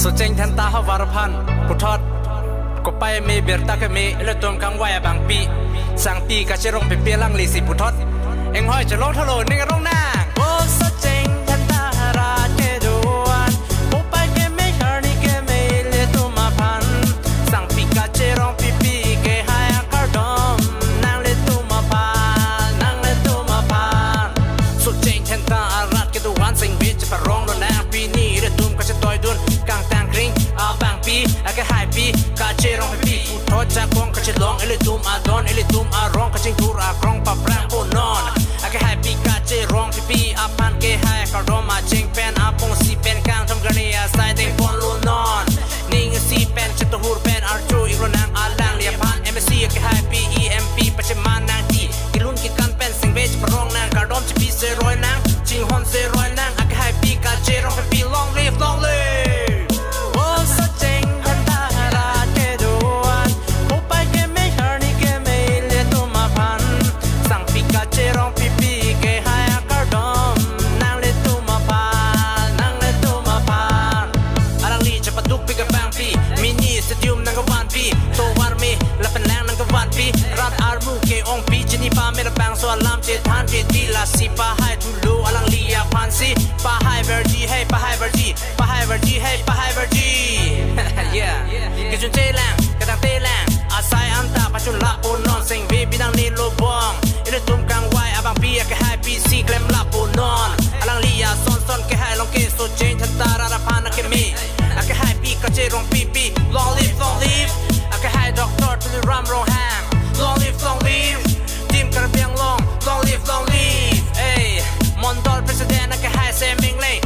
สุดเจงทันตาหวารพันผู้ทอดก็ไปมีเบียร์ตาก็มีเลือดตัวกังไว้บางปีสั่งปีกะจะลงไปเปียลังลีสิผู้ทอดเอ็งห้อยจะลงทะโลนี่ก็ลงหน้าโอ้สุดเจงทันตาราเจดวนผู้ไปแกไม่หานี่แกไม่เลือดตัวมาพันสั่งปีกะจะลงปีแกหายกระดมนางเลือดตัวมาพันนางเลือดตัวมาพันสุดเจงทันตาราเจดวนสิงวิจะปร้องโดนนางปีนี้เลือดตัวก็จะต่อยดุนกางตังกริ้งบางปีก็หายปีกะเจร้องปีผู้ทอดจากกองก็จะร้องเอลิตุมอาดอนเอลิตุมอาร้องก็จิงทูราครองปะแปรงโอนอนก็หายปีกะเจร้องปีพันเกหายก็ร้องมาเจงเป็นปงสีเป็นกางทำกันเนี่ยใส่เต็งปนลูนอนนิ่งสีเป็นจัตุหูเป็นอาร์จูอีกคนนางอาลังเลียพันเอ็มซีก็หายปีปัจจุบันนางที่กิลุนกิกันเป็นสิงเวชปร้องนางก็ร้องจะปีเซรอยนางจิงฮอนเซรอยนางก็หายปีกะเจร้องปี long live long live si pa hai dulu alang liya pansi pa hai verji hey pa hai verji pa hai verji hey pa hai verji yeah ke chun che lang ke tang te lang asai anta pa chun la po non sing ve bidang ni lo bong ile tum kang wai abang pi ke hai pi si klem la po non alang liya son son ke hai long ke so change than ta ra phan ke me ke hai pi ka che rong pi long live ke hai doctor to the ram rong ham long live team kar biang long live Mondol president na kahai sa ming lay